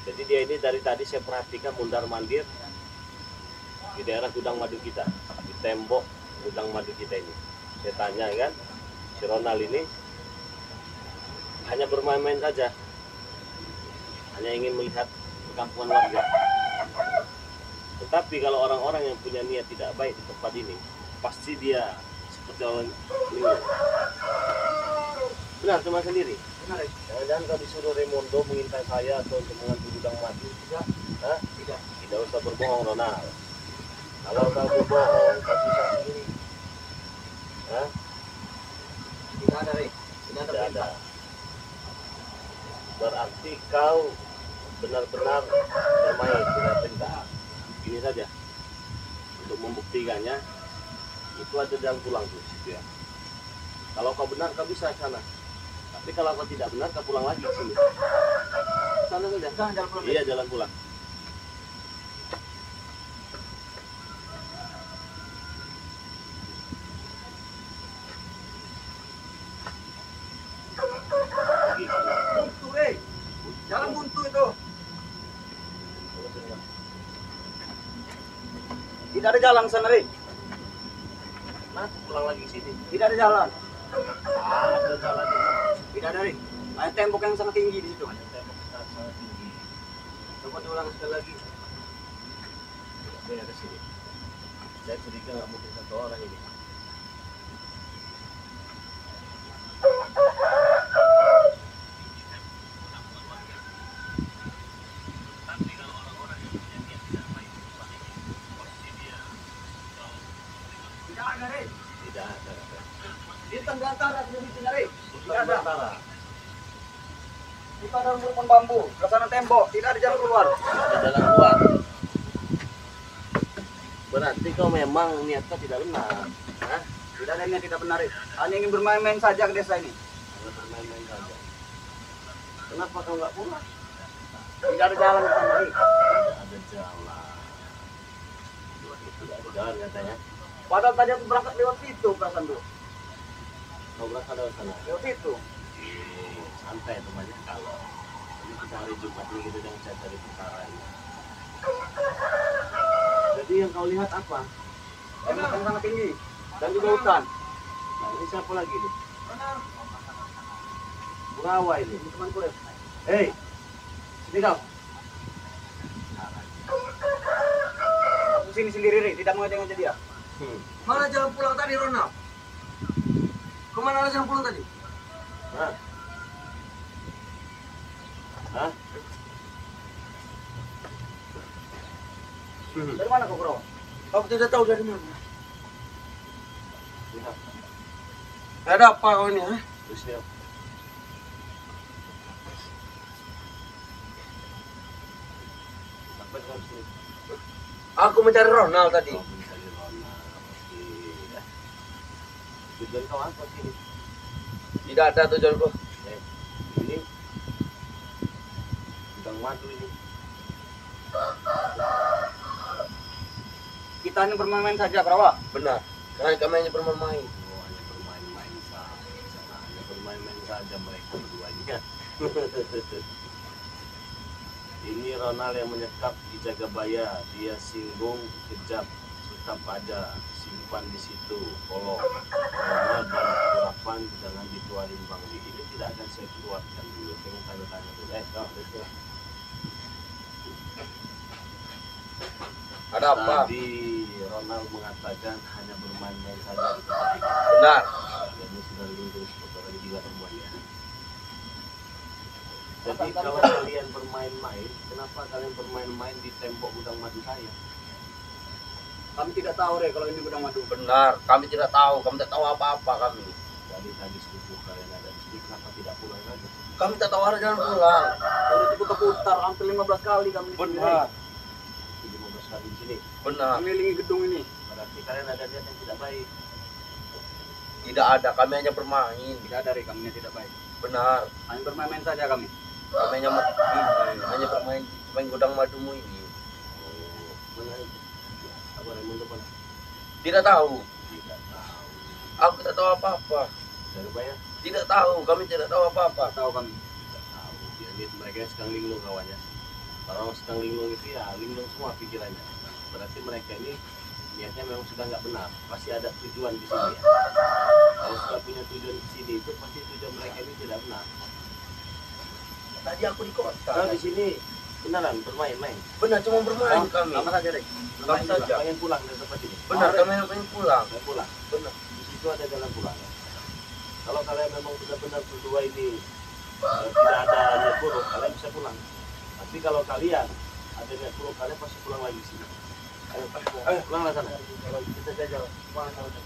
Jadi dia ini dari tadi saya perhatikan mundar-mandir di daerah gudang madu kita, di tembok gudang madu kita ini. Saya tanya kan, si Ronald ini hanya bermain-main saja, hanya ingin melihat perkampungan warga. Tetapi kalau orang-orang yang punya niat tidak baik di tempat ini, pasti dia seperti orang ini. Benar, cuma sendiri. Benar. Jangan kau disuruh Raimondo mengintai saya atau untuk mengambil gudang madu. Tidak. Hah? Tidak. Tidak usah berbohong, Ronald. Kalau kau berbohong, kau susah sendiri. Hah? Tidak ada, Rey. Tidak ada. Tidak ada. Berarti kau benar-benar bermain dengan perintah. Ini saja. Untuk membuktikannya, itu ada jalan pulang tuh situ ya. Kalau kau benar, kau bisa ke sana. Tapi kalau kau tidak benar, kau pulang lagi ke sini. Sana saja. Jalan pulang. Iya, jalan pulang. Buntu, Rey. Jalan buntu itu. Tidak ada jalan sana, Rey. Nah, pulang lagi ke sini. Tidak ada jalan. Ada jalan. Tidak ada, Rey. Ada tembok yang sangat tinggi di situ. Ada tembok besar sangat tinggi. Coba diulang sekali lagi. Saya ada sini. Saya curiga nggak mungkin satu orang ini. Tidak ada, Rey. Tidak ada. Di tengah antara di sini, Rey. Tidak ada. Sementara Kita ada rumpun bambu. Ke sana tembok. Tidak ada jalan keluar. ada jalan keluar. Berarti kau memang niatnya tidak benar. Hah? Tidak ada yang tidak benar, Rey. Hanya ingin bermain-main saja ke desa ini. Hanya bermain-main saja. Kenapa kau nggak pulang? Tidak ada jalan ke sana, Rey. Tidak ada jalan. Tidak ada jalan katanya. Padahal tadi aku berangkat lewat situ, perasaan tuh. Kau berangkat lewat sana. Lewat situ. Santai temannya kalau ini kita hari Jumat ini kita sedang cari perkara ini. Jadi yang kau lihat apa? Tembok yang sangat tinggi. Dan juga hutan. Nah, ini siapa lagi nih? Burawa ini. Ini temanku, Rey. Hei, sini kau. Aku sini sendiri, Rey. Tidak mengajak-ngajak dia. Mana jalan pulang tadi, Ronald? Kemana ada jalan pulang tadi? Hah? Hah? Dari mana kau, Bro? Aku tidak tahu dari mana. Lihat, Ada apa kau ini, ha? terus lihat. Sampai kau sini. Aku mencari Ronald tadi. Kau mencari Ronald, pasti ya. Tujuan kau apa sini? Tidak ada tujuanku. Ini gudang madu ini. Kita hanya bermain-main saja, Bro. Benar, karena kami hanya bermain-main. Oh, hanya bermain-main saja. Hanya bermain-main saja mereka berduanya. Ini Ronald yang menyekap di Jagabaya. Dia singgung, kejap, tetap ada simpan di situ. Kolom Ronald dan harapan jangan dikeluarin Bang Li. Ini tidak akan saya keluarkan dulu. Pengen tanya-tanya dulu. Kau, Ada apa? tadi Ronald mengatakan hanya bermain-main saja di tempat ini. Benar. Ini sudah lulus foto juga semuanya. Jadi kalau kalian bermain-main, kenapa kalian bermain-main di tembok gudang madu saya? Kami tidak tahu, Rey, kalau ini gudang madu. Benar, kami tidak tahu. Kami tidak tahu apa-apa kami. Jadi tadi sepupu kalian ada di sini, kenapa tidak pulang lagi? Kami tidak tahu arah jalan pulang. Udah diputar-putar hampir 15 kali kami di sini, Rey. Benar, 15 kali di sini. benar. Mengelilingi gedung ini. Berarti kalian ada niat yang tidak baik. Tidak ada, kami hanya bermain. Tidak ada, Rey, kami tidak baik. Benar, Hanya bermain-main saja kami. kami hanya bermain gudang madumu ini. Oh, mana itu? Apa Raimundo mana? Tidak tahu. Tidak tahu. Aku tidak tahu apa-apa. Jagabaya? Tidak tahu, kami tidak tahu apa-apa. Tahu kami. Tidak tahu. Dia lihat mereka yang sekarang linglung kawannya. Kalau sedang linglung itu ya linglung semua pikirannya. Berarti mereka ini niatnya memang sudah nggak benar. Pasti ada tujuan di sini ya. Kalau sudah punya tujuan di sini itu pasti tujuan mereka ini tidak benar. Tadi aku di kota. Kalau di sini beneran bermain-main. Benar, cuma bermain kami. Sama saja deh. Kami saja. Pengen pulang dari tempat ini. Benar, kami pengen pulang. Pengen pulang. Benar. Di situ ada jalan pulang. Kalau kalian memang benar-benar berdua ini tidak ada niat buruk, kalian bisa pulang. Tapi kalau kalian ada niat buruk, kalian pasti pulang lagi sini. Ayo pulang lah sana. Kalau kita jajal, pulang sana.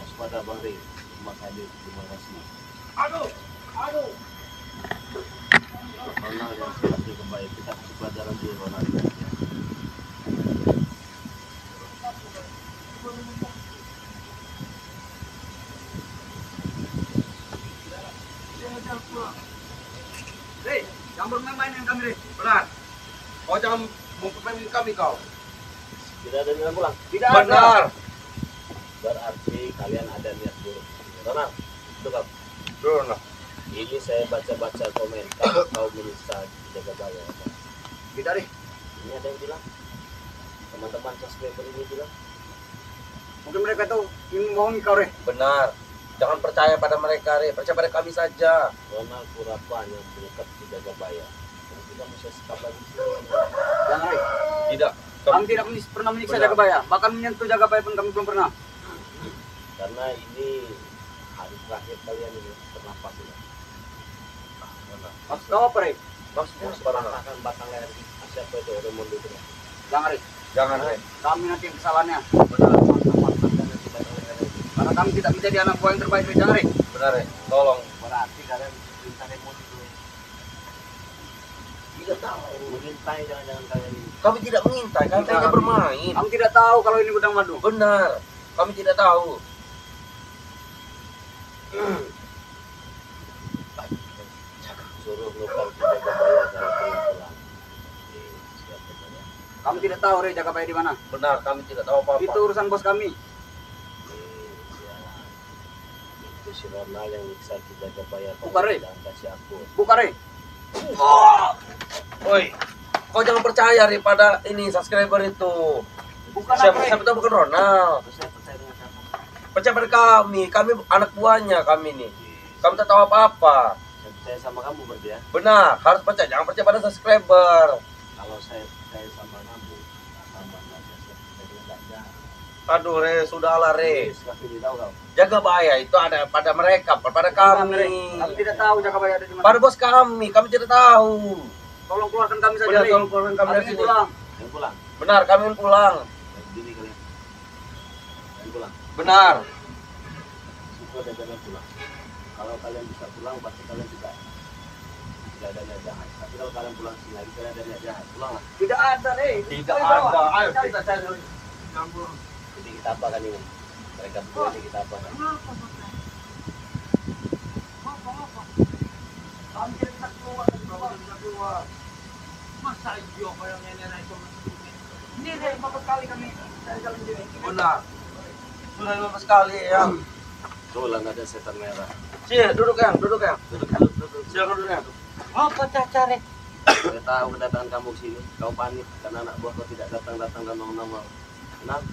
Waspada Bang Rey. Terima kasih. Terima kasih. Aduh. Ronald yang seperti kebaya, kita kasih pelajaran dulu Ronald. Rey, jangan bermain-main dengan kami, Rey. Benar. Kau jangan mempermainkan kami kau. Tidak ada niat pulang. Tidak Benar. Berarti kalian ada niat buruk. Ronald, itu kau. Benar. Ini saya baca-baca komentar kau menista jaga bayar. Tidak, Rey. Ini ada yang bilang, teman-teman subscriber ini bilang, Mungkin mereka tuh ingin membohongi kau, Rey. Benar. Jangan percaya pada mereka, Re. Percaya pada kami saja. Ronald pura-pura yang mendekat ke jaga bayar. Dan kita bisa sekap lagi sini. Jangan, Rey. Tidak. Kami tidak pernah menyiksa Benar. Jagabaya. Bahkan menyentuh Jagabaya pun kami belum pernah. Karena ini hari terakhir kalian ini bernapas ini. Maksud kau apa, Rey? Maksudnya Yang sekarang. patahkan batang leher siapa itu Raymond itu. Jangan, Rey. Jangan, Re. Kami nanti yang kesalahannya. Benar. Patahkan nanti batang leher itu. Karena kami tidak menjadi anak buah yang terbaik, Rey. Jangan, Rey. Benar, Re. Tolong. Berarti kalian perintah Raymond itu. Tidak tahu. Mengintai jangan-jangan kalian ini. Kami tidak mengintai, kami hanya bermain. Kami tidak tahu kalau ini gudang madu. Benar. Kami tidak tahu. Suruh lokal jaga bayar kalau kalian pulang. Siapa saja. Kami tidak tahu, Rey, Jagabaya di mana. Benar, kami tidak tahu apa-apa. Itu urusan bos kami. Itu si Ronald yang nyiksa kita jaga bayar. Bukan, Rey. Dan kasih aku. Buka, Rey. Woi, kau jangan percaya Re pada ini subscriber itu. Bukan Siapa apa, Rey. siapa tahu bukan Ronald. Terus saya percaya dengan siapa? Percaya pada kami anak buahnya kami nih. Kami tak tahu apa-apa. Saya percaya sama kamu berarti ya. Benar, harus percaya, jangan percaya pada subscriber. Kalau saya percaya sama kamu, sama saja saya percaya dengan Dajjal. Aduh Re, sudahlah Re. Kasih tahu kau. Jaga bahaya itu ada pada mereka, pada Bukan, Rey. kami. Kami tidak tahu Jagabaya ada di mana. Pada bos kami tidak tahu. Tolong keluarkan kami saja, Benar, Rey. tolong keluarkan kami dari ingin sini. pulang. Yang pulang. Benar, kami ingin pulang. Yang sini kalian. Yang pulang. Benar. Situ ada jalan pulang. Kalau kalian bisa pulang, pasti kalian tidak ada niat jahat. Tapi kalau kalian pulang sini lagi, kalian ada niat jahat. Pulanglah. Tidak ada, Rey. Tidak Kami bawa. ada. Ayo Cari. kita cari. Jadi kita apa kan ini? Mereka berdua ini kita apa kan? Kami tidak bisa keluar. Tidak keluar. Masa iyo kayo nenek itu Ini, Rey, 4 kali kami cari jalan sini. Benar. Sudah 15 kali ya. Tulan ada setan merah. Sini, duduk yang. Duduk. Silakan duduk yang. apa cacare Saya tahu kedatangan kamu sini. Kau panik karena anak buah kau tidak datang-datang dan mau-mau. Kenapa?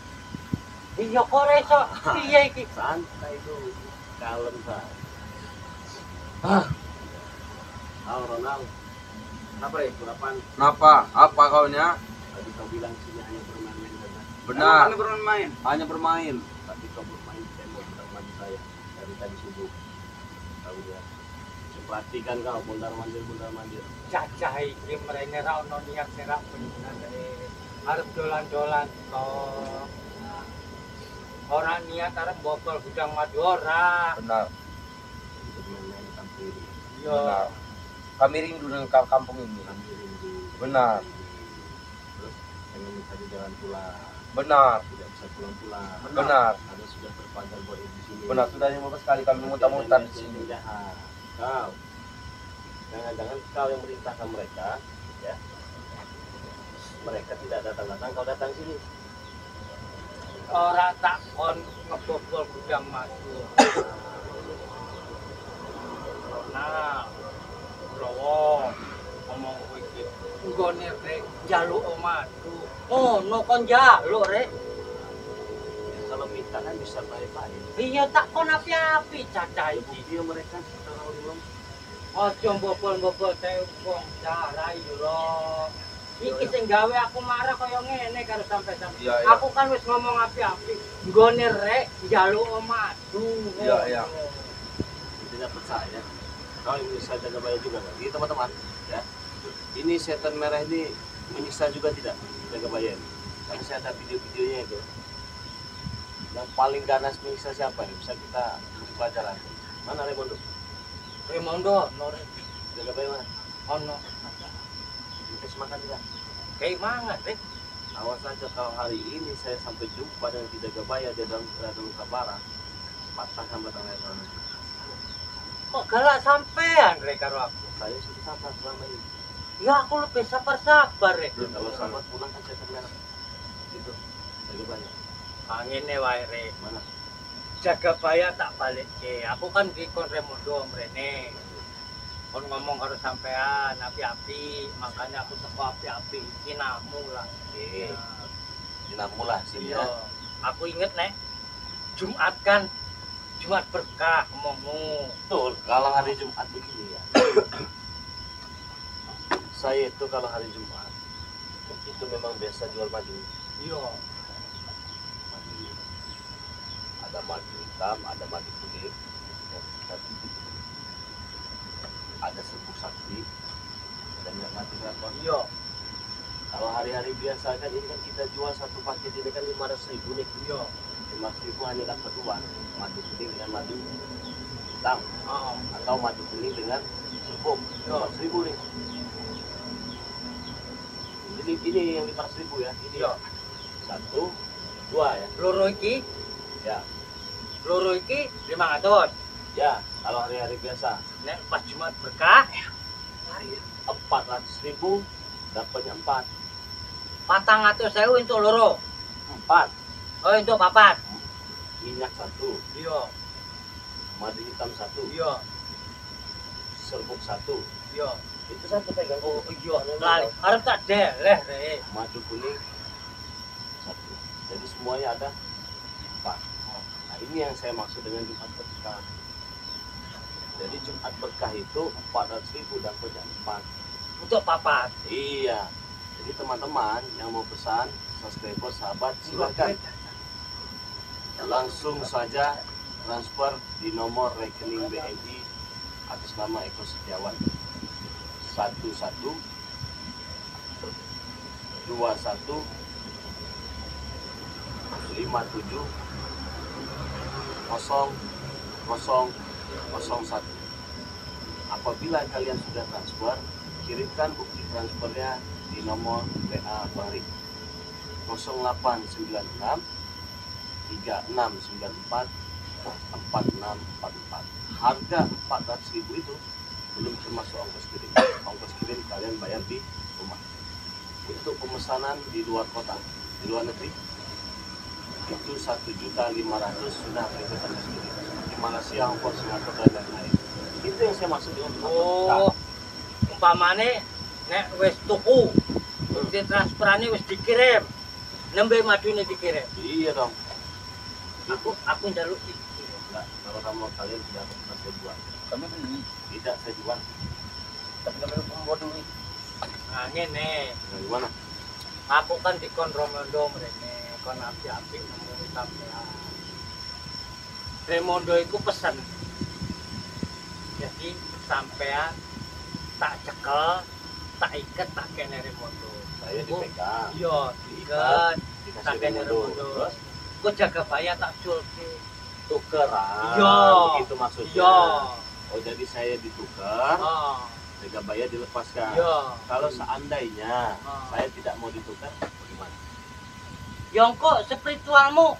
iyo kore so iya iki Santai itu. Kalem saja. Ronald. Kenapa, Rey? Kurapan. Kenapa? Apa kaunya? Tadi kau bilang sini hanya bermain-main saja. Benar. Kami bermain. Hanya bermain. Tapi kau bermain tembok mandi saya dari tadi subuh. Tahu ya. Perhatikan kau bundar mandir. cacah iki mrene ra ono niat serak bener arep dolan-dolan to ora niat arep bobol gudang madu ora Benar. Untuk main-main kampung ini. yo Benar. Kami rindu dengan kampung ini. Kami rindu. Benar. Terus pengen mencari jalan pulang. Benar. Tidak bisa pulang-pulang. Benar. Karena sudah terpanjang buat di sini. Benar. Sudah 15 kali kami muter-muter di sini. Jahat. Kau. Jangan-jangan kau yang merintahkan mereka, ya. Mereka tidak datang-datang, kau datang sini. ora takon ngebobol gudang madu nah nggone rek njaluk madu. Oh, no kon njaluk rek. Ya, kalau minta kan bisa baik-baik. Iya tak kon api-api cacah Ya, iki. bukti mereka sekarang belum. Ojo bobol-bobol teh wong carai lho. Iki sing gawe aku marah kaya ngene karo sampe-sampe. Iya, iya. Aku kan wis ngomong api-api. Nggone rek njaluk madu. Iya, iya. Tidak percaya. Kalau bisa jaga bayar juga kan? Ini teman-teman, ya. Ini setan merah ini menyiksa juga tidak jaga bayar. Karena saya ada video-videonya itu. Yang paling ganas menyiksa siapa nih? Bisa kita beri pelajaran. Mana Raimondo? Remondo, no rek. Jaga bayar mana? Ono. Kita semakan tidak? Kayak mangat rek. Awas saja kalau hari ini saya sampai jumpa dengan tidak jaga bayar di dalam luka parah, patahkan batang leher. Kok galak sampean rek karo aku? Saya sudah sabar selama ini. Ya aku lebih sabar-sabar rek. Kalau sahabat pulang kan setan merah. Itu jaga bayar. Angine wae rek. Mana? Jaga bayar tak balik ke. Aku kan dikon Remondo mrene. Kon ngomong karo sampean api-api, makanya aku teko api-api iki namu lah. Oke. Dinamu lah sini Iya. ya. Aku inget nek Jumat kan Jumat berkah ngomongmu. Betul, kalau hari Jumat begini ya. Saya itu kalau hari Jumat itu memang biasa jual madu. Iya. Madu. Ada madu hitam, ada madu putih. Dan ada serbuk sakti dan yang madu rapor. Iya. Kalau hari-hari biasa kan ini kan kita jual satu paket ini kan 500.000 nih. Iya. 500.000 hanya dapat dua, madu kuning dengan madu hitam Oh. atau madu kuning dengan serbuk. 500.000 nih. Ini yang 500.000 ya. Ini Iya. satu, dua ya. Loro iki, Ya, loro iki 500. ya. Kalau hari-hari biasa Nek pas Jumat berkah 400.000 dapatnya 4. 400.000 untuk loro. 4 Oh, untuk papat. minyak satu, Iya. madu hitam satu, Iya. serbuk satu. Iya. Itu satu pegang. Oh iya, lali. Arep tak deleh rek. Madu kuning satu. Jadi semuanya ada 4. Nah, ini yang saya maksud dengan Jumat berkah. Jadi Jumat berkah itu 400.000 dapatnya 4. Untuk papat. Iya. Jadi teman-teman yang mau pesan, subscriber, sahabat, silakan langsung saja transfer di nomor rekening BNI atas nama Eko Setiawan 11 21 57 0001. Apabila kalian sudah transfer, kirimkan bukti transfernya di nomor WA Bari 0896 3694 4644. Harga 400.000 itu belum termasuk ongkos kirim. Ongkos kirim kalian bayar di rumah. Untuk pemesanan di luar kota, di luar negeri itu 1.500.000 sudah berikut ongkos kirim. Di Malaysia, Hong Kong, Singapura dan lain-lain. Itu yang saya maksud dengan Oh. Umpamane nek wis tuku, bukti transferane wis dikirim. Nembe madune dikirim. Iya dong. Aku njaluk iki. Enggak, kalau kamu kalian tidak pernah saya jual. Kami beli, Tidak saya jual. tapi kami membuat dulu. Nah, ngene. Nah, gimana? Aku kan dikon Remondo mrene, kon api-api ngomong sampean. Remondo iku pesen. Jadi sampean tak cekel, tak iket, tak kene Remondo. Saya dipegang. Iya, diiket, tak Dikasih kene remondo. Remondo. Terus Kok jaga bayar tak culke. tukeran. Iya. Begitu maksudnya. Iya. Oh, jadi saya ditukar, Oh, harga bayar dilepaskan. iya. Kalau seandainya Ah. saya tidak mau ditukar, bagaimana? Yang kok spiritualmu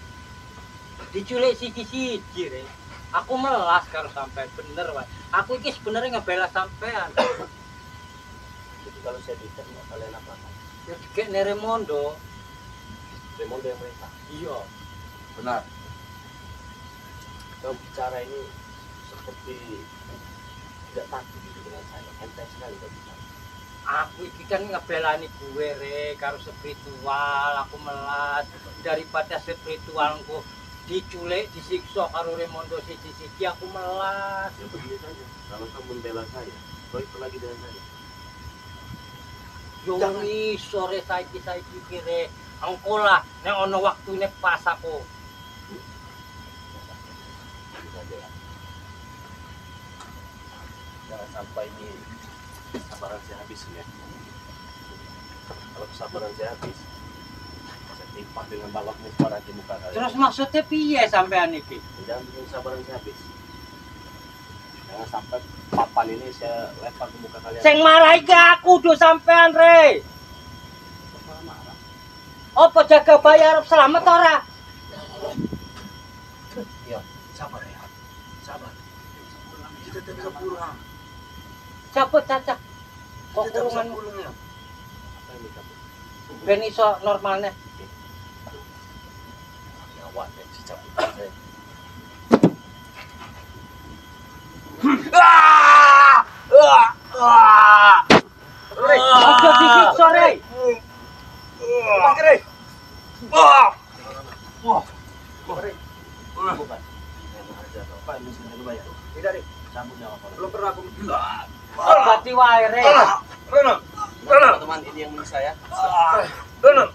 diculik siji-siji re. Aku melas karo sampean bener wae. Aku iki sebenarnya ngebela sampean. Jadi kalau saya ditukar, nggak kalian apa? Ya dikene Remondo. Remondo yang mereka. Iya. Benar. Kau bicara ini seperti tidak takut gitu dengan saya. Enteng sekali kau bicara. Aku iki kan ngebelani gue re karo spiritual, aku melas daripada spiritualku diculik, disiksa karo Remondo siji-siji aku melas. Ya begini saja, kalau kamu membela saya, kau itu lagi dengan saya. Yo wis sore saiki kire engko lah nek ana waktune pas aku. Begini saja ya. Jangan sampai ini kesabaran saya habis ya. Kalau kesabaran saya habis, saya timpah dengan baloknya suara di muka kalian. Terus maksudnya piye sampean iki? Jangan bikin kesabaran saya habis. Jangan sampai papan ini saya lempar ke muka kalian. Sing marah iki aku do sampean re. Malah marah. Apa jaga bayar selamat ora? Iya, sabar ya. Sabar. Kita tidak bisa pulang. Cabut caca. Kok Kita tidak bisa kurungan pulang ya. Apa yang dicabut? ben iso normalnya. Nyawa yang dicabut saya. Ojo disiksa re. Pakai re. Wah. Bukan. Enak aja toh. Pak, ini sudah lumayan tuh. Tidak re. Cabut nyawa kalian. Belum pernah aku. Berarti wae re. Rona. Teman-teman ini yang menyiksa ya. Rona.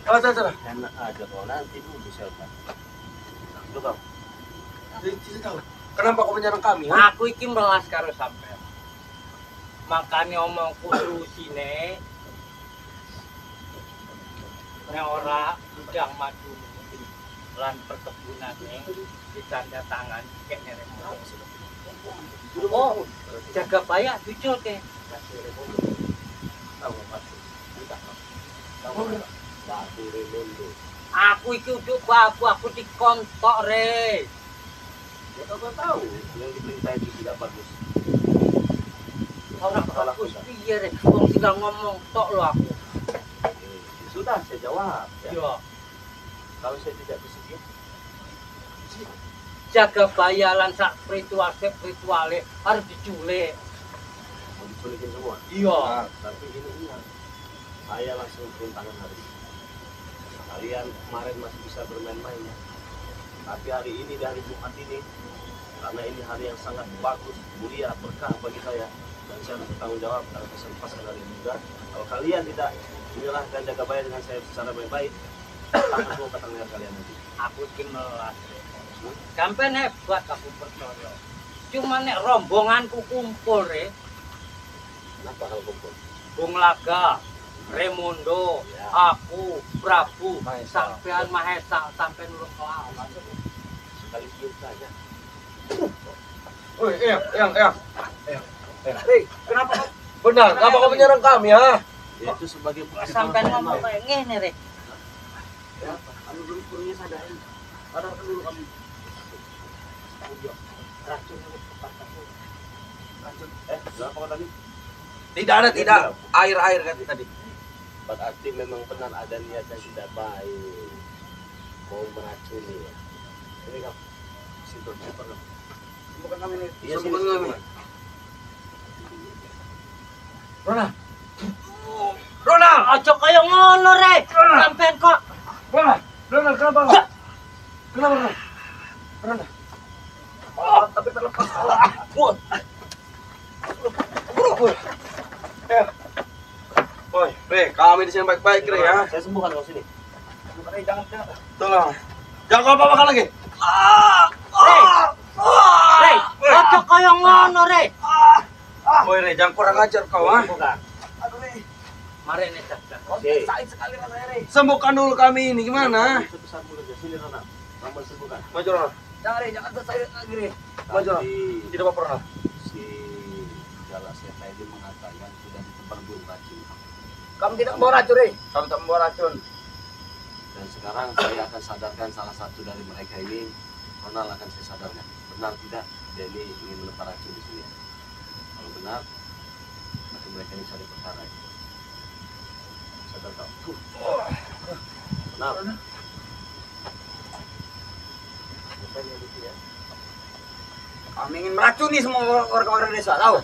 Sana. Enak aja toh. Nanti dulu bisa kan. Lu bang. Tidak tahu. Kenapa kau menyerang kami? Ha? Aku iki melas karo sampean. Makane omongku terusine nek ora udang madu lan perkebunane ditanda tangan kene Remondo. Oh, jaga bayar muncul ke. Tahu nggak Pak? Tidak. Tahu nggak? Batu Remondo. Aku iki uduk babu, aku dikontok re. Ya kau tahu yang diperintah itu tidak bagus. Ora bagus piye re. Wong tinggal ngomong tok lo aku. Sudah saya jawab. Ya. Yo, Kalau saya tidak bersedia, jaga bayalan sak spirituale harus diculik. mau diculikin semua. Iya. Nah, tapi ini ingat, saya langsung turun tangan hari ini. Kalian kemarin masih bisa bermain-main ya. Tapi hari ini dari Jumat ini, karena ini hari yang sangat bagus, mulia, berkah bagi saya, dan saya harus bertanggung jawab karena pesan-pesan dari juga. Kalau kalian tidak menyerahkan jaga bayar dengan saya secara baik-baik, tangan ke tangan kalian nanti. Aku iki melas. Sampeyan hebat aku percaya. Cuma nek rombonganku kumpul re, Kenapa kalau kumpul? Bung Laga, Remondo, Ya. aku, Prabu, Mahesa. sampean Mahesa, sampean urung kelawan. Sekali cium saja. Woi, yang. Hei, kenapa kau? Benar, kenapa kau menyerang kami, ha? Itu sebagai bukti Sampean bahwa ngomong saya kayak ngene re. Anu dulu kurungnya sadarin. Sadarkan dulu kami. Racun itu tepat aku. Racun. berapa kau tadi? Tidak. Air kan tadi. Berarti memang benar ada niat yang tidak baik, mau meracuni ya. Ini kamu, situ pernah. Bukan kami nih. Iya, Sembuhkan sini, kami. sini. Rona. Aja kaya ngono re. Sampean kok Rona, kenapa? Rona. Tapi terlepas. Woi, Re, kami di sini baik-baik, Re, ya. Saya sembuhkan kau sini. Bukan, jangan. Tolong. Jangan kau apa-apa lagi. re. Aja kaya ngono re. Woi, Re, jangan kurang ajar kau, ha. Sembuhkan. Aduh, Re. Mari nih caca. Kau Oke. sakit sekali rasanya, Re. Sembuhkan dulu kami ini gimana? Sebesar mulut ya. Sini Rona. Kamu sembuhkan. Maju, Rona. Jangan, Re. Jangan tersayat lagi, Re. Maju, Rona. Tadi Tidak apa-apa, Rona. si Jala Seta ini mengatakan sudah ditebar belum racun. Kamu tidak membawa racun, Re. Kami tak membawa racun. Dan sekarang saya akan sadarkan salah satu dari mereka ini. Ronald akan saya sadarkan. Benar tidak dia ini ingin menebar racun di sini. Kalau benar, maka mereka ini cari perkara. Sadar kau. Benar. Bukannya gitu ya. Kami ingin meracuni semua orang-orang desa, tahu?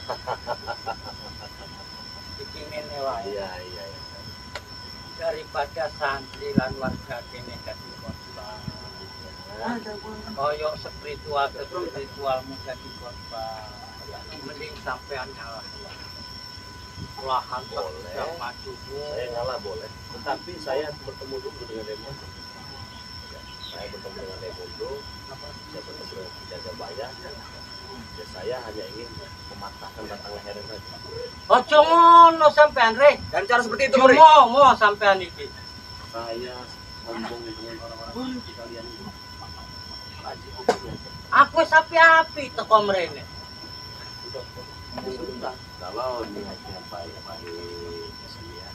wae. Iya, iya. Daripada santri lan warga kene dadi korban. Koyok spiritualmu jadi korban. Mending sampean ngalah. Lahan Boleh. yang maju. Saya ngalah boleh, tetapi saya bertemu dulu dengan Raimundo. Saya bertemu dengan Raimundo, saya bertemu dengan Jagabaya. Ya, saya hanya ingin mematahkan batang lehernya saja. Ojo ngono sampean Re. Dan cara seperti itu, Re. Cuma sampean iki. Saya ngomong dengan orang-orang seperti kalian ini. Haji hukumnya. Aku sapi api teko mrene. Sudah, kalau niatnya baik-baik kesini ya,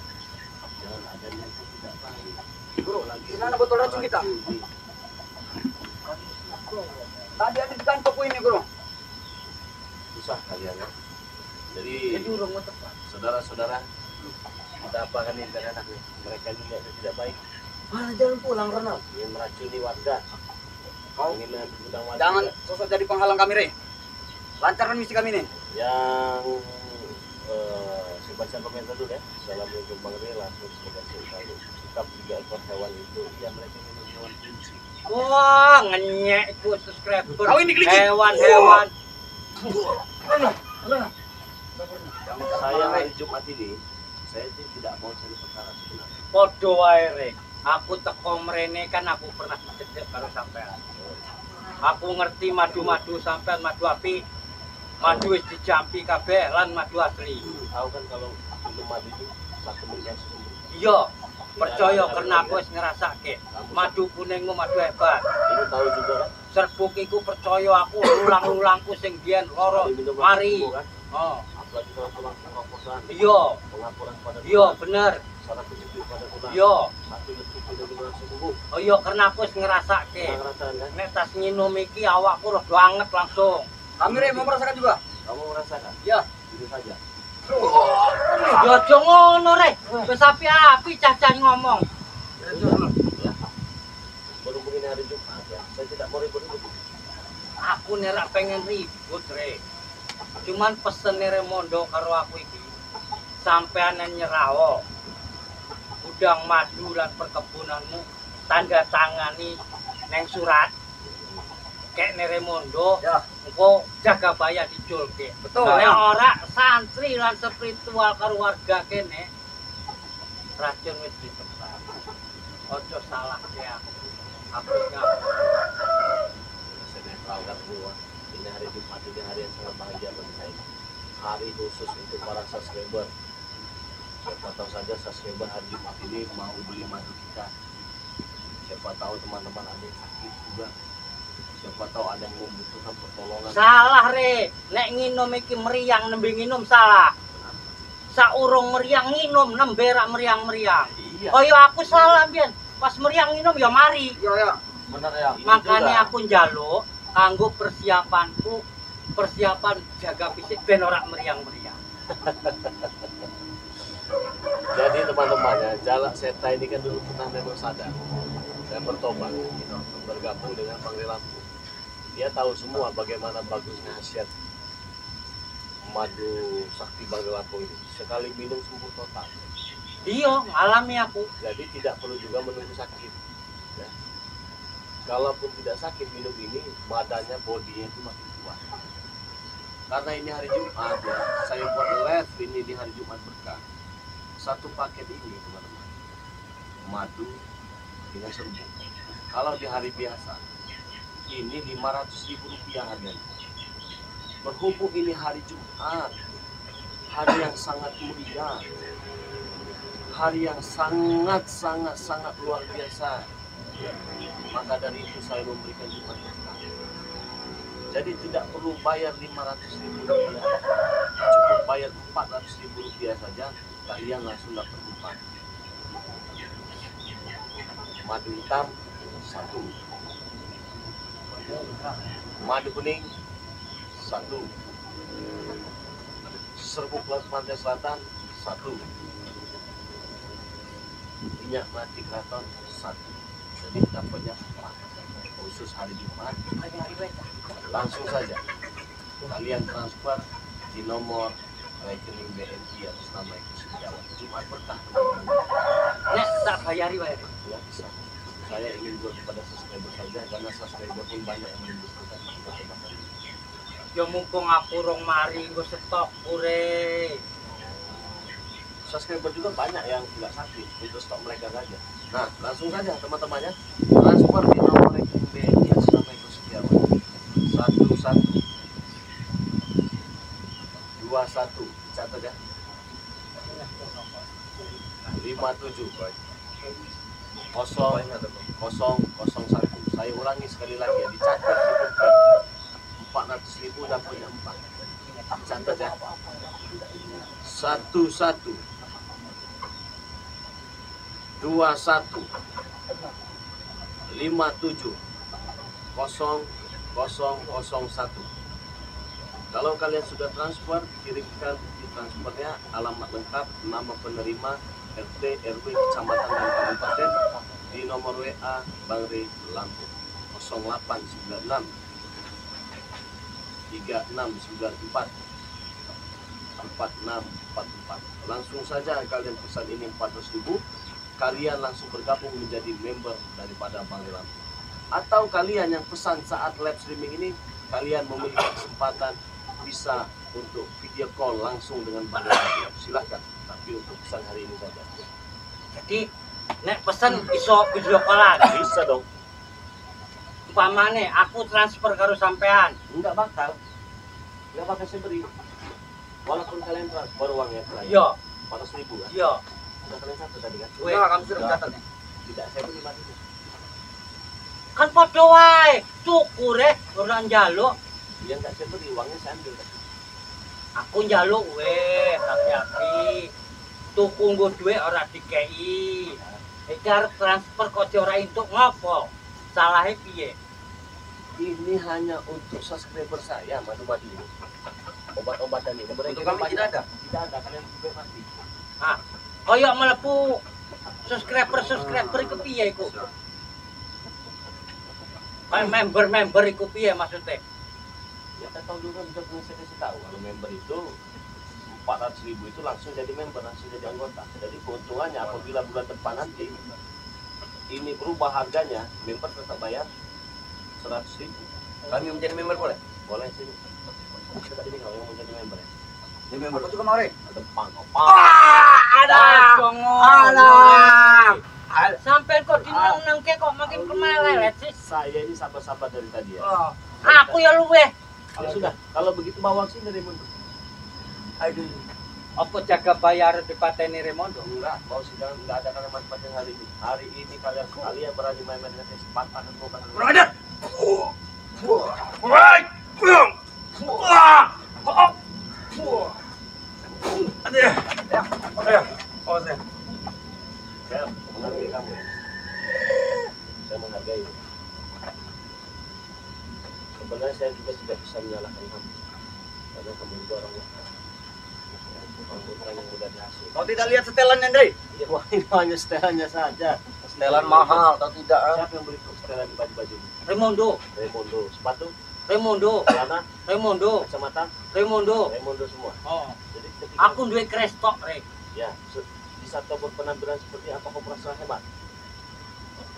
jangan ada niat yang tidak baik. Guru, gimana botol racun kita? Tadi ada di kantongku ini, Guru. Susah kalian ya. Jadi Jadi urung tepat. saudara-saudara, kita apakan nih anak nih? Mereka ini niatnya tidak baik, Mana jalan pulang, Ronald? ingin meracuni warga, ingin mengambil hutang warga. Jangan sosok jadi penghalang kami, Re. Lancarkan misi kami nih. Yang saya baca komentar dulu ya. Assalamualaikum Bang Rey, langsung sebagai selalu sikap 3 ekor hewan itu, ya mereka memang hewan kunci. Wah, ngenyek ku subscriber. Kau ini keliki. Hewan-hewan. Saya hari Jumat ini, saya tidak mau cari perkara sebenarnya. Podo wae Re. Aku teko mrene kan aku pernah cedek karo sampean. Aku ngerti madu-madu sampean, madu api. Madu wis dijampi kabeh lan madu asli. Tahu kan kalau minum madu itu satu miliar sumber. Iya, percaya karena aku wis ngrasake. Madu kuningmu madu hebat. Ini tahu juga kan? Serbuk iku percaya aku ulang-ulangku sing biyen loro. Kalau minum Mari. madu kan? Oh, Apalagi kalau tulang penghapusan, iya, pengapuran pada iya bener. saraf kejepit pada tulang. Iya. Satu detik sudah langsung sembuh. Oh iya karena aku wis ngrasake. Pernah ngerasain kan? Nek tas nginum iki awakku rada anget langsung. Kami, Re, mau merasakan juga. Kamu merasakan? Ya. Itu saja. Ya aja ngono Re. Wis api-api cacah ngomong. Ya. Berhubung ini hari Jumat ya, saya tidak mau ribut-ribut. Aku nek ra pengen ribut Re. Cuman pesen Raimundo karo aku iki. Sampean nyerawo. Gudang madu lan perkebunanmu tanda tangani neng surat. Kayak Raimundo. Ya. Engko Jagabaya diculke. Betul. Nek ora santri lan spiritual karo warga kene racun wis ditebar. Ojo salah ya. Aku ngapun. Saya tahu kan semua. Ini hari Jumat, ini hari yang sangat bahagia bagi saya. Hari khusus untuk para subscriber. Siapa tahu saja subscriber hari Jumat ini mau beli madu kita. Siapa tahu teman-teman ada yang sakit juga. Siapa tahu ada yang membutuhkan pertolongan. Salah Re. Nek nginum iki meriang nembe nginum salah. Saurung meriang nginum nembe ra meriang-meriang. Iya. Kaya aku salah mbiyen. Pas meriang nginum ya mari. Ya, ya. Benar ya. Makanya aku njaluk kanggo persiapanku, persiapan jaga fisik ben ora meriang-meriang. Jadi teman-teman ya, Jalak Seta ini kan dulu pernah memang sadar. Saya bertobat, bergabung dengan Bang Rey Lampung. Dia tahu semua bagaimana bagusnya khasiat madu sakti Bang Rey Lampung ini. Sekali minum sembuh total. Iya, ngalami aku. Jadi tidak perlu juga menunggu sakit. Ya. Kalaupun tidak sakit minum ini, badannya, bodinya itu makin kuat. Karena ini hari Jumat ya, saya buat live ini di hari Jumat berkah. Satu paket ini teman-teman, madu dengan serbuk. Kalau di hari biasa, ini Rp500.000 harganya. Berhubung ini hari Jumat, hari yang sangat mulia, hari yang sangat luar biasa, maka dari itu saya memberikan Jumat berkah. Jadi tidak perlu bayar Rp500.000, cukup bayar Rp400.000 saja, kalian langsung dapat Jumat. Madu hitam 1, madu kuning 1, serbuk laut pantai selatan 1, minyak mati kraton 1. Jadi dapatnya 4 khusus hari Jumat. Langsung saja kalian transfer di nomor rekening BNI atas nama Eko Setiawan. Jumat berkah. Nek tak bayari wae. Nggak bisa. Saya ingin buat kepada subscriber saja karena subscriber pun banyak yang membutuhkan. Ya mumpung aku rong mari nggo stok ure. Subscriber juga banyak yang nggak sakit untuk stok mereka saja. Nah, langsung saja teman-temannya transfer di nomor rekening BNI atas nama Eko Setiawan 1121 catat ya 57 001. Saya ulangi sekali lagi ya, dicatat 400.000 dapatnya 4. Catat ya 11 21 57 001. Kalau kalian sudah transfer, kirimkan bukti transfernya, alamat lengkap, nama penerima, RT, RW, kecamatan dan kabupaten di nomor WA Bang Rey Lampung 0896 3694 4644. Langsung saja kalian pesan ini 400.000, kalian langsung bergabung menjadi member daripada Bang Rey Lampung. Atau kalian yang pesan saat live streaming ini, kalian memiliki kesempatan bisa untuk video call langsung dengan Bang Rey Lampung. Silahkan, tapi untuk pesan hari ini saja. Jadi nek pesan iso video callan. Bisa dong. Umpamane aku transfer karo sampean. Enggak bakal saya beri. Walaupun kalian transfer uangnya ke saya. Iya. 400.000 kan? Iya. Sudah kalian satu tadi kan? Enggak, kamu sudah mencatat nih. Tidak, saya beri 5.000. Kan padha wae. Tuku rek ora njaluk. Ya enggak, saya beri uangnya saya ambil kan? Aku njaluk weh, hati-hati. Tuku nggo dhuwit ora dikei. Iki arep transfer kok ora entuk ngopo? Salahe piye? Ini hanya untuk subscriber saya, madu-madu ini. Obat-obatan ini. Untuk kami tidak ada. Tidak ada, kalian juga mati. Ah, koyo mlebu subscriber iku piye iku? Member iku piye maksudnya? Ya saya tahu dulu kan, saya kasih tahu. Kalau member itu 400.000 itu langsung jadi member, langsung jadi anggota. Jadi keuntungannya apabila bulan depan nanti ini berubah harganya, member tetap bayar 100.000. Kami menjadi member boleh? Boleh sini. Kita ini kalau yang menjadi member ya. Jadi member. Aku juga mau, Rey. Ada pang. Ada. Sampai kok dinang-nangke kok makin kemelelet sih. Saya ini sabar-sabar dari tadi ya. Aku ya luweh. Ya sudah, kalau begitu bawa sini Raymond. Aduh. Apa jaga bayar dipateni Remondo? Enggak, mau sidang enggak ada kalimat yang hari ini. Hari ini kalian berani main-main dengan saya sepakat dan mau kalian. Kurang ajar. Saya menghargai kamu. Saya menghargai. Sebenarnya saya juga tidak bisa menyalahkan kamu. Karena kamu juga orang yang mudah diasuh. Kau tidak lihat setelannya, Rey? Ya, wah, ini hanya setelannya saja. Setelan mahal atau tidak? Siapa yang beli setelan di baju-baju ini? Remondo. Sepatu, Remondo. celana, Remondo. kacamata, Remondo. semua. Oh. Jadi ketika Aku duwe krestok, Rek. ya di satu penampilan seperti apa kau merasa hebat?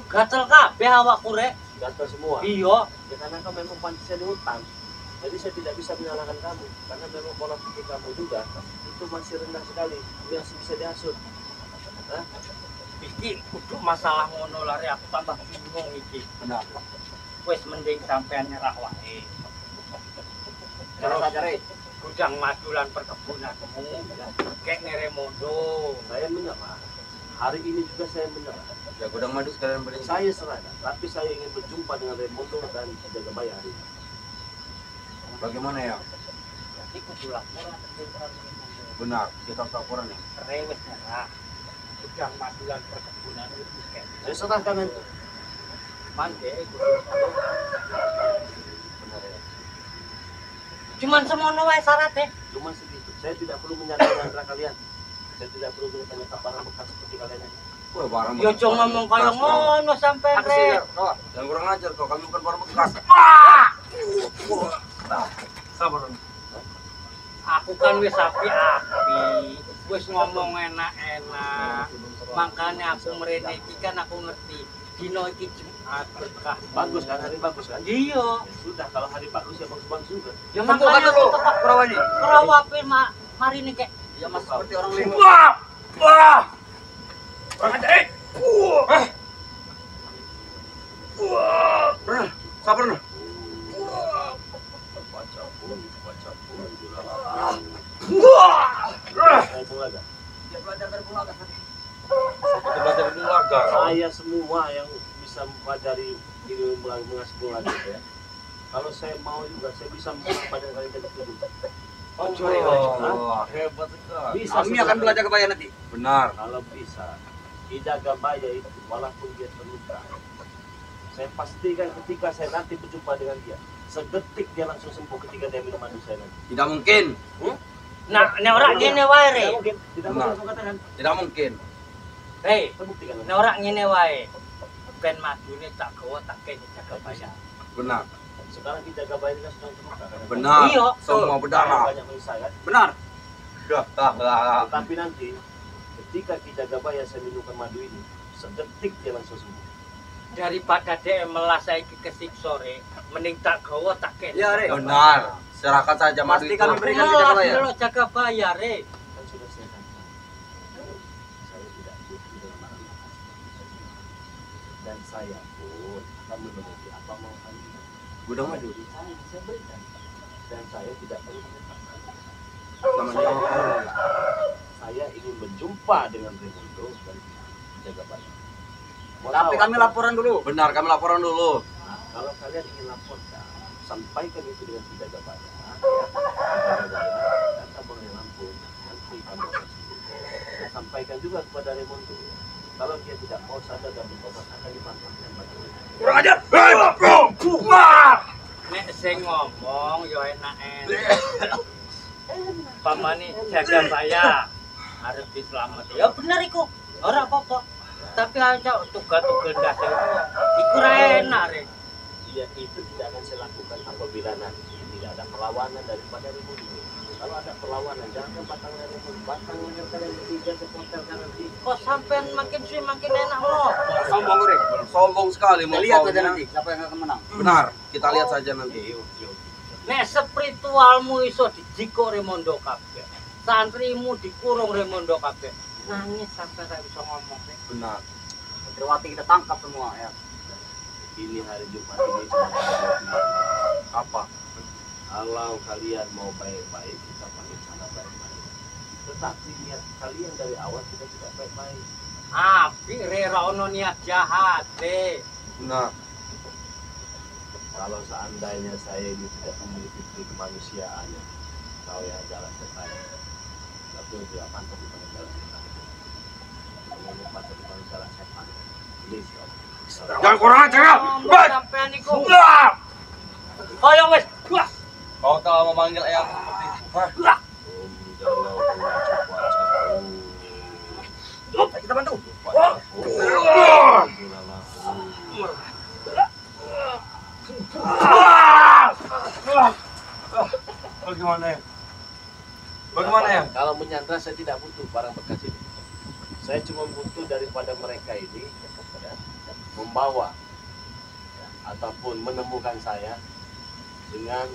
Gatel kabeh awakku, Rek. Gatal semua. Iya. Ya karena kau memang pantasnya di hutan. Jadi saya tidak bisa menyalahkan kamu karena memang pola pikir kamu juga itu masih rendah sekali, masih bisa diasuh. Hah? Iki kudu masalah ngono lare aku tambah bingung iki. Benar. Wis mending sampean nyerah wae. Terus aja, Rey. Gudang madulan perkebunanmu kayak Remondo. Saya menyerah. Hari ini juga saya menyerah. Ya gudang madu sekalian beli. Saya serah, tapi saya ingin berjumpa dengan Raimundo dan jaga bayar hari ini. Bagaimana ya? Iki kudu laporan Benar, kita harus laporan ya. rewes nyerah. Gudang madulan perkebunan itu kayak Saya serahkan nanti. mande Benar ya. cuman semono wae syaratnya. Cuma segitu. Saya tidak perlu menyalahkan antara kalian. Saya tidak perlu bertanya barang bekas seperti kalian ini. Wah, barang Yo cuma ngomong kaya ngono sampean Rek. Jangan kurang ajar kau, kami bukan barang bekas. Sabar. Aku Aku kan wis api-api, wis ngomong enak-enak. Makanya aku mrene iki kan aku ngerti dino iki Jumat berkah. Bagus kan, hari bagus kan? Iya. Ya sudah, kalau hari bagus ya bagus-bagus juga. Ya Tempukan makanya dulu aku tetap perawannya. kerawapin mari nih kek. Ya mas seperti orang lima. Wah! Wah! Orang ajar, Sabar noh. Baca pun. Wah! Saya Bulaga. Dia belajar dari Bulaga tadi. Itu belajar di Bulaga. Saya semua yang bisa mempelajari ilmu mengasih Bulaga ya. Kalau saya mau juga, saya bisa pada kali jadi tujuh. Oh, hebat sekali. Bisa. Kami akan belajar kebaya nanti. Benar. Kalau bisa, Ki Jagabaya itu walaupun dia terluka, saya pastikan ketika saya nanti berjumpa dengan dia, sedetik dia langsung sembuh ketika dia minum madu saya nanti. Tidak mungkin. Nah, nek ora ngene wae, Re. Tidak mungkin, tidak mungkin langsung katakan. Tidak mungkin. Hei, Terbuktikan. nek ora ngene wae. Ben madune tak gawa tak kene Jagabaya. Benar. Sekarang Ki Jagabaya ini kan sedang terluka. Kan? Benar. Iya. Semua berdarah. Banyak menyisah kan. Benar. Tapi nanti ketika Ki Jagabaya saya minumkan madu ini, sedetik dia langsung sembuh. Daripada dia melas saiki kesiksa, Re, mending tak gawa tak kene. Ya, Re. Benar. Serahkan saja madu Pasti itu. kami Aku berikan Ki melas Jagabaya. dulu Jagabaya, Re. Kan sudah saya katakan, saya tidak butuh dengan marah-marah. Dan saya pun akan memenuhi apa mau kalian. Gudang madu. Saya berikan. Dan saya tidak perlu menyebabkan. Namanya Saya ingin berjumpa dengan Raimundo dan Jagabaya. Mau Tapi tahu kami apa? laporan dulu. Benar, kami laporan dulu. Nah, kalau kalian ingin laporkan, sampaikan itu dengan Ki Jagabaya. Jagabaya, kata boleh Lampung, nanti kamu akan sembuh. Dan sampaikan juga kepada Raimundo. Kalau dia tidak mau sadar dan bertobat, akan dimanfaatkan bagaimana. Kurang ajar. Wah! Nek sing ngomong yo enak-enak. Pamane Jagabaya arep diselamet. Ya bener iku. Ora apa-apa. Tapi aja tugas-tugas ndas iku ra enak, Re. Iya, itu tidak akan saya lakukan apabila nanti tidak ada perlawanan daripada Raimundo. Kalau ada perlawanan, jangan batang Raimundo. Batang leher kalian bertiga sepotel kan nanti. Kok sampean makin sih makin enak loh. Sombong, Re. Sombong sekali mau Kita lihat kau saja ini. nanti siapa yang akan menang. Benar, kita lihat saja nanti. Nek spiritualmu iso dijiko Raimundo kabeh. Santrimu dikurung Raimundo kabeh. Nangis sampai ra bisa ngomong. Re. Benar. Santriwati kita tangkap semua ya. Ini hari Jumat ini cuma ada dua pilihan. Apa? Kalau kalian mau baik-baik, kita pakai cara baik-baik. Tetapi niat kalian dari awal kita tidak baik-baik. Api Re ra ono niat jahat, Re. Benar. Kalau seandainya saya ini tidak memiliki bukti kemanusiaan, kau yang jalan setan. Tapi tidak pantas di jalan setan. Kamu pantas di jalan setan. Please, Jangan kurang ajar ya. Sampean iku. Ayo wis. Wah. Kau telah memanggil ayam seperti itu. Kita bantu. Bagaimana ya? Bagaimana ya? Kalau menyandra saya tidak butuh barang bekas ini. Saya cuma butuh daripada mereka ini ya, membawa ya, ataupun menemukan saya dengan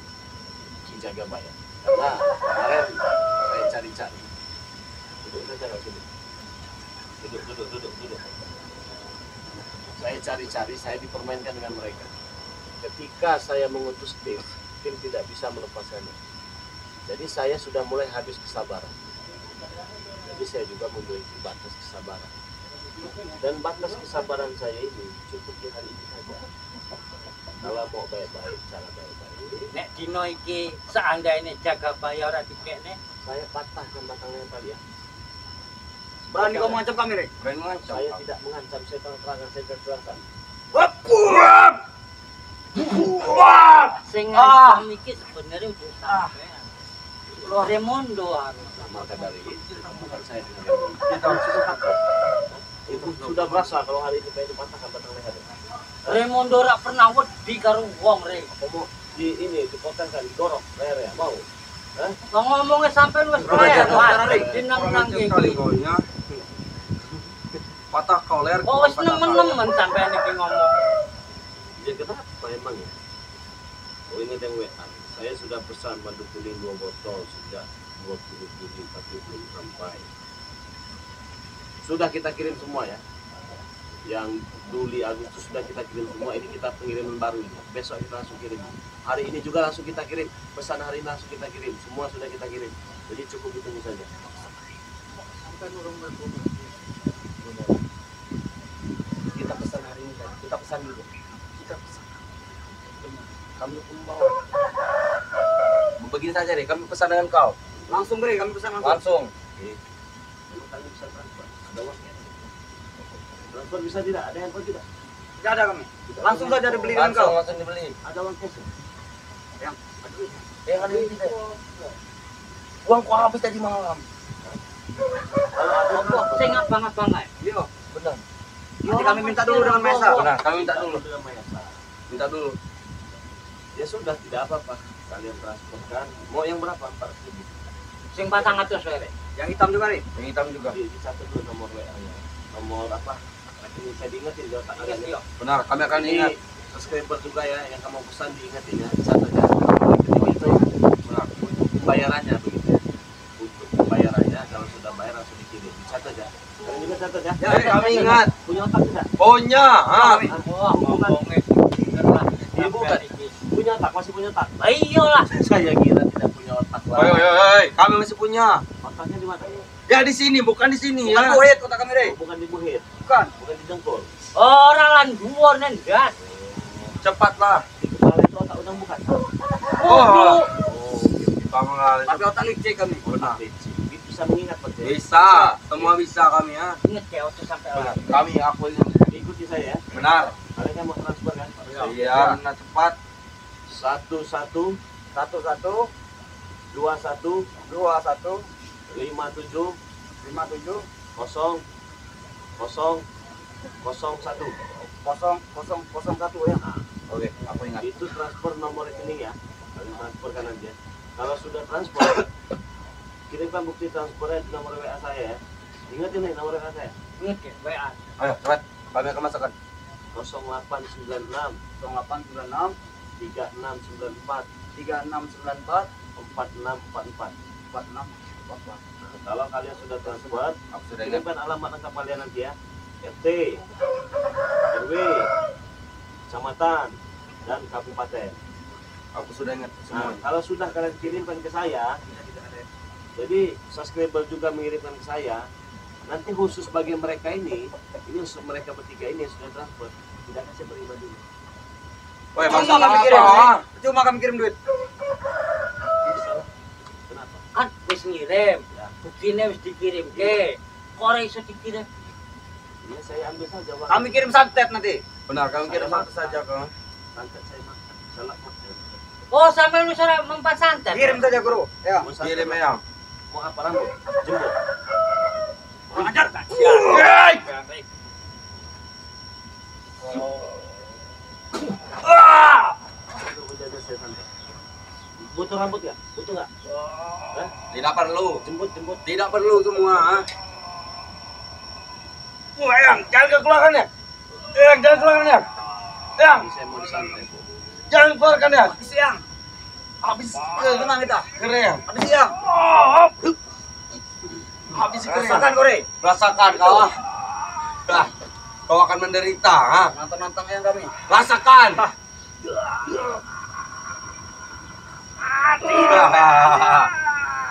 Ki Jagabaya. Karena kemarin saya cari-cari. Duduk saja di sini. Duduk. Saya cari-cari, saya dipermainkan dengan mereka. Ketika saya mengutus tim tidak bisa melepaskannya. Jadi saya sudah mulai habis kesabaran. Jadi saya juga memiliki batas kesabaran. Dan batas kesabaran saya ini cukup di hari ini saja. Kalau mau baik-baik, cara baik-baik. Nek dino iki seandainya Jagabaya ora dikekne, Saya patahkan batangnya kalian. Berani kau mengancam kami, Re? Berani mengancam. Saya tidak mengancam, saya terang-terangan, saya terang-terangan. sing ngancam iki sebenarnya udah sampean. Raimundo harus. Maka dari itu, bukan saya dengan Raimundo. Itu sudah berasa kalau hari ini saya dipatahkan batang leher. Raimundo ora pernah wedi karo wong, Re. Apa mau di ini dipotongkan, digorok lehernya, mau? Ngomongnya sampai lu wis lewat. Dinang-nang kali iki. kaunya. Patah koler. Oh wis nemen-nemen sampean iki ngomong. Ya kenapa emang ya? Oh ini yang WA. Saya sudah pesan madu kuning 2 botol sejak 20 Juli tapi belum sampai. Sudah kita kirim semua ya. Yang Juli Agustus sudah kita kirim semua. Ini kita pengiriman baru ini. Besok kita langsung kirim. Hari ini juga langsung kita kirim. Pesan hari ini langsung kita kirim. Semua sudah kita kirim. Jadi cukup ditunggu saja. Kita pesan hari ini kan. Kita pesan dulu. Kita pesan. Kami membawa. Begini saja deh, kami pesan dengan kau. Langsung Bre, kami pesan langsung. Langsung. Kalau kalian bisa transfer, ada uangnya. Transfer bisa tidak? Ada handphone tidak? Tidak ada kami. Langsung saja dibeli dengan kau. Langsung dibeli. Ada uang cash? Yang Ada duit? Ada duit tidak? Uang kau habis tadi malam. Sing abang-abang ae. Iya, Benar. nanti kami minta dulu dengan Maesa. Benar, kami minta dulu. Dengan Mayasa. Minta dulu. Ya sudah, tidak apa-apa. Kalian transferkan. Mau yang berapa? 4.000. Sing 400 wae. Yang hitam juga nih. Yang hitam juga. Dicatat dulu nomor WA-nya. Nomor apa? Ini saya diingetin di otak kalian. Iya. Benar, kami akan Ini ingat. subscriber juga ya, yang kamu pesan diingetin ya. Catat ya. Itu Benar. pembayarannya begitu ya. Untuk pembayarannya kalau sudah bayar langsung dikirim. Catat ya. Kalian juga catat ya. Ya, kami ingat. Punya otak tidak? Punya. Wah, ngomongnya bener lah. Iya, bukan. Punya otak, masih punya otak. Lah iyalah. Saya kira tidak punya otak lah. Kami masih punya. Otaknya di mana? Ya di sini, bukan di sini Bukan ya. buhit otak kami Bre. Oh, bukan di buhit, Bukan. bukan di dengkul. Ora lan dhuwur nendas. Cepatlah. Di kepala itu otak udang bukan? Oh. Oh, Bangla. Tapi otak licik kami. benar. Bisa mengingat berarti. Bisa, semua bisa kami ya. Ingat ya waktu sampai Benar. lewat. Kami aku ingat. Ikuti saya ya. Benar. Kalian kan mau transfer kan? Iya, benar cepat. 11 11 21 21 57 57 0 0 01. 0001 ya. Oke, aku ingat. Itu transfer nomor rekening ya. Kalian transferkan aja. Kalau sudah transfer, kirimkan bukti transfernya di nomor WA saya ya. Ingat ini nomor WA saya. Ingat ya, WA. Ayo, cepat. Kami akan masukkan. 0896 0896 3694 3694 4644. 4644. Kalau kalian sudah transfer, Aku sudah ingat. kirimkan alamat lengkap kalian nanti ya. RT, RW, kecamatan, dan kabupaten. Aku sudah ingat Nah, semua. kalau sudah kalian kirimkan ke saya, jadi subscriber juga mengirimkan ke saya. Nanti khusus bagi mereka ini untuk mereka bertiga ini yang sudah transfer, tidak kasih beriman dulu. Woi, Cuma masalah kami kirim. apa? Cuma kami kirim duit. Salah. Kenapa? Kan wis ngirim. Buktine wis dikirimke. Kok ora iso dikirim? Ini saya ambil saja uang. Kami kirim santet nanti. Benar, kami kirim satu saja ke. Santet saya makan. Salah makan. Oh, sampai lu ora mempat santet. Kirim saja guru. Ya. Mau santet Kirim apa? ya. Mau apa rambut? Jemput. Kurang ajar. Baik. Untuk menjaga saya santet. Butuh rambut nggak? Butuh nggak? Hah? Tidak perlu. Jemput. Tidak perlu semua. Wah, yang jangan keluarkan ya. Yang jangan keluarkan ya. Yang Ini saya mau disantet. jangan keluarkan ya. Siang. Habis Tenang kita. kering. Habis siang. Habis kering. Rasakan Kore. Rasakan kau. Dah, kau akan menderita. Ha? Nantang-nantang yang kami. Rasakan.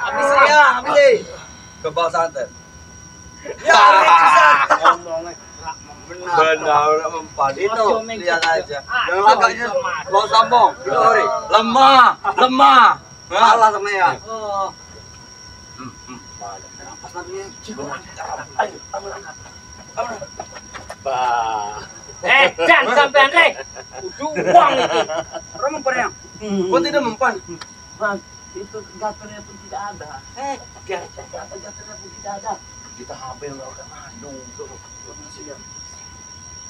Habis siang. Habis. Kebal santet. Ya, bisa. Benar mempan. Itu Ojo, Meng. lihat aja. Ah, Agaknya sama. mau sambung. Itu Ori. Lemah, lemah. Kalah sama ya. Oh, Pas nantinya. Bah. jangan sampean rek. Kudu uang iki. Orang mempan yang. Kau tidak mempan. Bang, itu gatalnya pun tidak ada. Gatalnya pun tidak ada. Kita hamil orang aduh.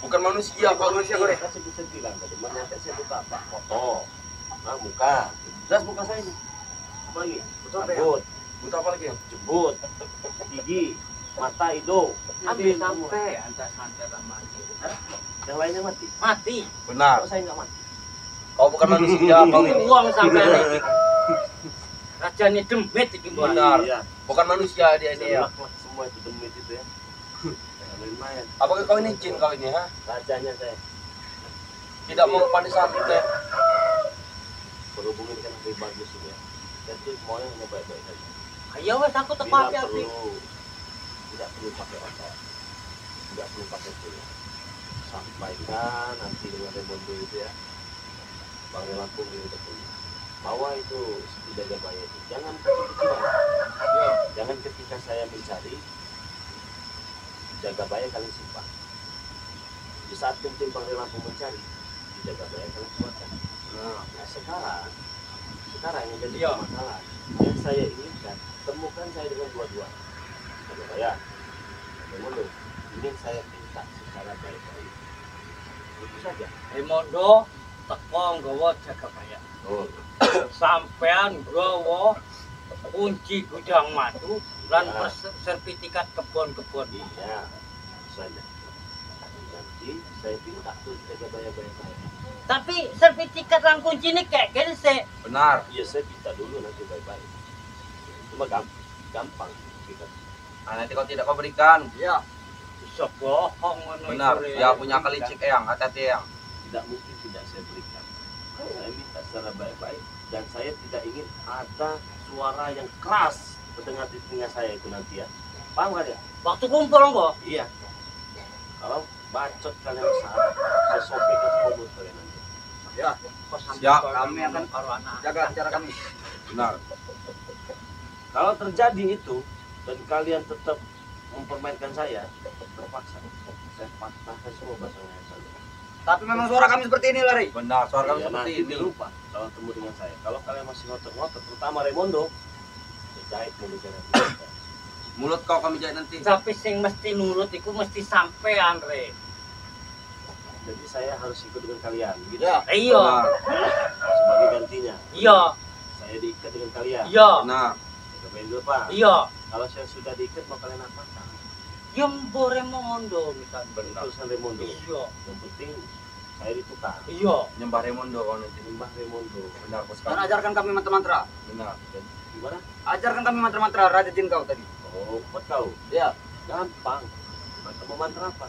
Bukan manusia, kau manusia Ori. Saya bisa bilang tadi, mana saya buka apa? Foto, nah muka, jelas muka saya ini. Apa lagi? Butuh apa ya? Rambut, Butuh apa lagi? jembut, gigi, mata, hidung. Ambil Semua. sampai anda santai mati. Yang lainnya mati. Mati. Benar. Kalau saya nggak mati. Kau bukan manusia, kau ini. Uang sampai ini. Rajanya demit iki mbok. Benar. Iya. Bukan manusia dia ini ya. Selak-selak semua itu demit itu ya. Lumayan. Apakah kau ini jin kau ini, ha? Rajanya saya. Tidak mau pandai santet ya? Berhubungin kan lebih bagus ini ya. Jadi semuanya hanya baik-baik saja. Ayo wes aku teko Tidak api-api. perlu, tidak perlu pakai otak, tidak perlu pakai kuliah. Sampaikan nanti dengan Remondo itu ya, Bang Lampung ini ketemu. Bahwa itu jaga bayar itu, jangan kecil-kecilan. Jangan ketika saya mencari, jaga bayar kalian simpan. Di saat tim Bang Lampung mencari, jaga bayar kalian keluarkan. Nah sekarang yang jadi Iya. masalah yang saya inginkan, temukan saya dengan dua-dua. Jaga bayar, Remondo, ini saya minta secara baik-baik. Itu saja. Rimondo teko nggawa jaga bayar. Oh, Sampean nggawa kunci gudang madu lan sertifikat kebon-kebon. iya, saja. Nanti saya minta tuh jaga bayar-bayar saya. Tapi sertifikat lan kunci ini kayak gini sih. Benar. Iya, saya minta dulu nanti baik-baik. Cuma gampang kita. Nah, nanti kau tidak kau berikan. Iya. Bisa bohong ngono Benar. itu, Ya punya kelicik eyang, hati-hati eyang. Tidak mungkin tidak saya berikan. Saya minta secara baik-baik dan saya tidak ingin ada suara yang keras terdengar di telinga saya itu nanti ya. Paham kan ya? Waktu kumpul kok. Iya. Kalau bacot kalian saat saya sopek ke mulut kalian nanti. Ya. Kok sampai Siap, kami kami akan akan karo anak. jaga cara kami. Benar. Kalau terjadi itu dan kalian tetap mempermainkan saya, terpaksa saya patahkan semua pasangnya saya. Tapi memang suara kami seperti ini, Lari. Benar. Suara kami Iya, seperti nanti ini. lupa kalau ketemu dengan saya. Kalau kalian masih ngotot-ngotot, terutama Remondo, saya jahit mulutnya nanti. Mulut kau kami jahit nanti. Tapi sing mesti nurut iku mesti sampean re. Jadi saya harus ikut dengan kalian, gitu. Ya. Iya. Benar. Sebagai gantinya. Iya. Saya diikat dengan kalian. Iya. Benar. Cobain dulu Pak. Iya. Kalau saya sudah diikat, mau kalian apakan? Yang Remondo misalnya. Benar. Urusan Remondo. Iya. Yang penting saya ditukar. Iya. Nyembah Remondo kau nanti. Nyembah Remondo. Benar kau Dan sekali. ajarkan kami mantra-mantra. Benar. Dan gimana? Ajarkan kami mantra-mantra Raja Jin kau tadi. Oh, buat kau. Ya. Gampang. Mau mantra apa?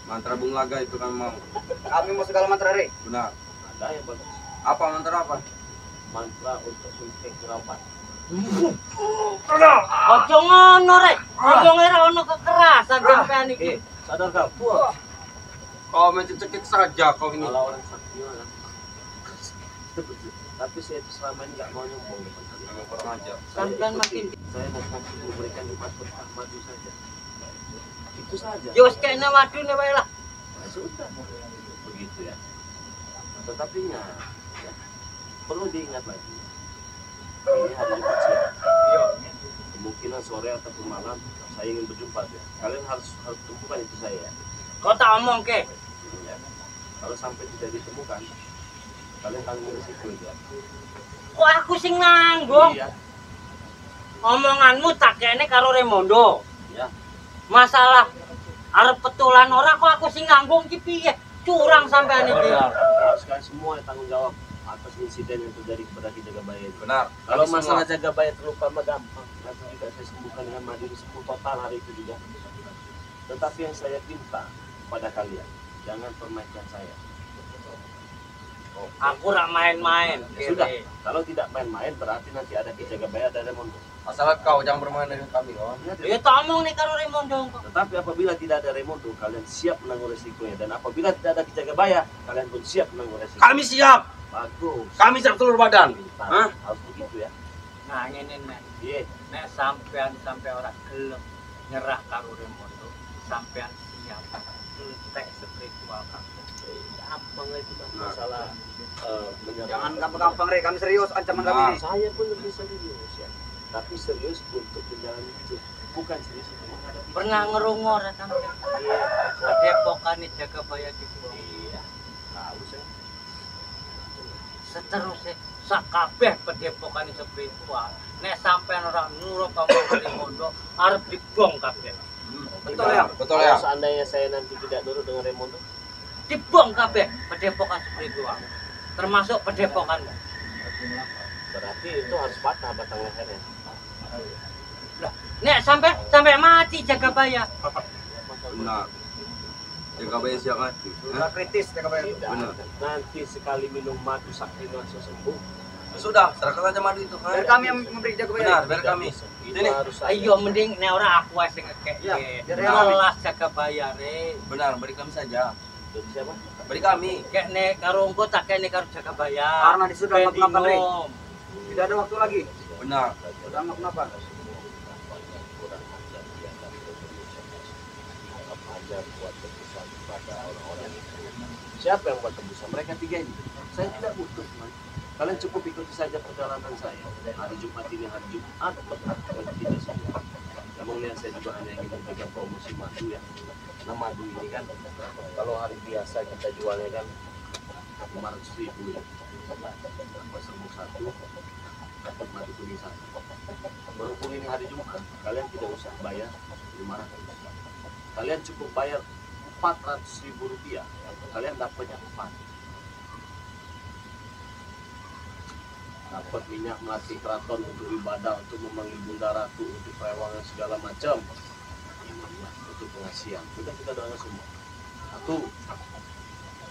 Mantra Bung Laga itu kan mau. Kami mau segala mantra, Re. Benar. Ada yang bagus. Apa mantra apa? Mantra untuk suntik jerawat. Ojo ngono rek. Ojo ngira ono kekerasan sampean iki. Sadar kau? Wah. Kau main cekik saja kau ini. Kalau orang sakti kan. Tapi saya itu selama ini nggak mau nyombong depan kalian. Memang kurang ajar. Sampean makin Saya mau fokus memberikan nikmat berkah madu saja. Itu saja. yo wis kene wadune wae lah. Nah, sudah. Begitu ya. Tetapi ingat, ya, perlu diingat lagi. Ini hari Jumat siang. Iya. Kemungkinan sore ataupun malam saya ingin berjumpa ya. Kalian harus temukan itu saya. Ya. Kau tak omong ke? Ya. Kalau sampai tidak ditemukan, kalian tanggung risiko itu. Kok aku sing nanggung? Iya. Omonganmu tak kene karo Remondo. Ya. Masalah arep petulan ora kok aku sing nanggung iki piye? Curang sampean iki. Harus kalian semua yang tanggung jawab atas insiden yang terjadi kepada kita jaga bayar. Benar. Kalau Kami masalah semua. jaga bayar terluka mah gampang. Nanti juga saya sembuhkan dengan madu sembuh total hari itu juga. Tetapi yang saya minta kepada kalian, jangan permainkan saya. Oke. Aku rak main-main. Ya sudah, kalau tidak main-main berarti nanti ada jaga bayar ada Remondo. Asal kau jangan bermain dengan kami, kawan. Ya tak omong nih karo Remondo kok. Tetapi apabila tidak ada Remondo, kalian siap menanggung resikonya. Dan apabila tidak ada jaga bayar, kalian pun siap menanggung resiko. Kami siap. Bagus. Kami siap seluruh badan. Pintar. Hah? Harus begitu ya. Nah ngene nek. Iya. Nek sampean sampai ora gelem nyerah karo Remondo, sampean siap entek spiritual kabeh. Gampang lah itu Mas. Masalah menyerang. Jangan gampang-gampang, Re. Kami serius ancaman kami Nah. ini. Saya pun lebih serius ya. Tapi serius untuk menjalani hidup, bukan serius untuk menghadapi. Pernah ngerungu ora sampean? Iya. Ada pokane jaga bayar di sini. Iya. Tahu saya. Seterusnya sakabeh padepokan spiritual. Nek sampean ora nurut omongan Remondo arep dibong kabeh. Betul ya? Betul Kalau ya. seandainya saya nanti tidak nurut dengan Remondo, Dibong kabeh padepokan spiritual. Termasuk padepokan. berarti itu harus patah batang lehernya. Lah, nek sampai mati jaga bayar. Benar. Jaga bayi siang hati. Sudah kritis ya kabar. Tidak. Benar. Nanti sekali minum madu sakti langsung sembuh. Sudah, serahkan saja madu itu. Biar kami yang memberi jaga bayar. Benar, biar kami. Itu Ini. harus saya. Ayo mending nek ora aku wis ngekek. Ya, biar rela. Alas jaga bayar. Benar, beri kami saja. Itu siapa? Beri kami. Kek nek karo engko tak kene karo jaga bayar. Karena disudah makan Rey. Bendinom. Tidak ada waktu lagi. Benar. Sudah kenapa? Kurang ajar dia dan Indonesia. Apa aja buat tebusan kepada orang-orang itu. Siapa yang buat tebusan? Mereka tiga ini. Saya tidak butuh, teman. Kalian cukup ikuti saja perjalanan saya. Hari Jumat ini hari Jumat, tidak semua. Namun lihat saya juga hanya ingin memberikan promosi madu ya. Nah madu ini kan, kalau hari biasa kita jualnya kan 500.000 ya. Dapat serbuk satu, dapat madu kuning satu. Berhubung ini hari Jumat, kalian tidak usah bayar 500. Kalian cukup bayar 400.000 rupiah. Kalian dapatnya 4. Dapat minyak melati keraton untuk ibadah, untuk memanggil Bunda Ratu, untuk perewangan segala macam. Ini untuk pengasihan. Sudah kita doakan semua. Satu,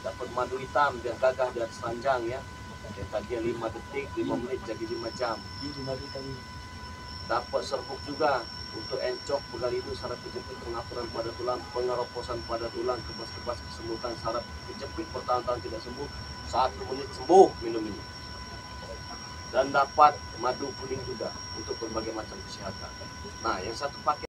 dapat madu hitam biar gagah di atas ranjang ya. Yang tadinya 5 detik, 5 menit jadi 5 jam. Dapat serbuk juga untuk encok, pegal itu, saraf kejepit, pengaturan pada tulang, pengeroposan pada tulang, kebas-kebas, kesemutan, saraf kejepit bertahun-tahun tidak sembuh, 1 menit sembuh minum ini. Dan dapat madu kuning juga untuk berbagai macam kesehatan. Nah, yang satu paket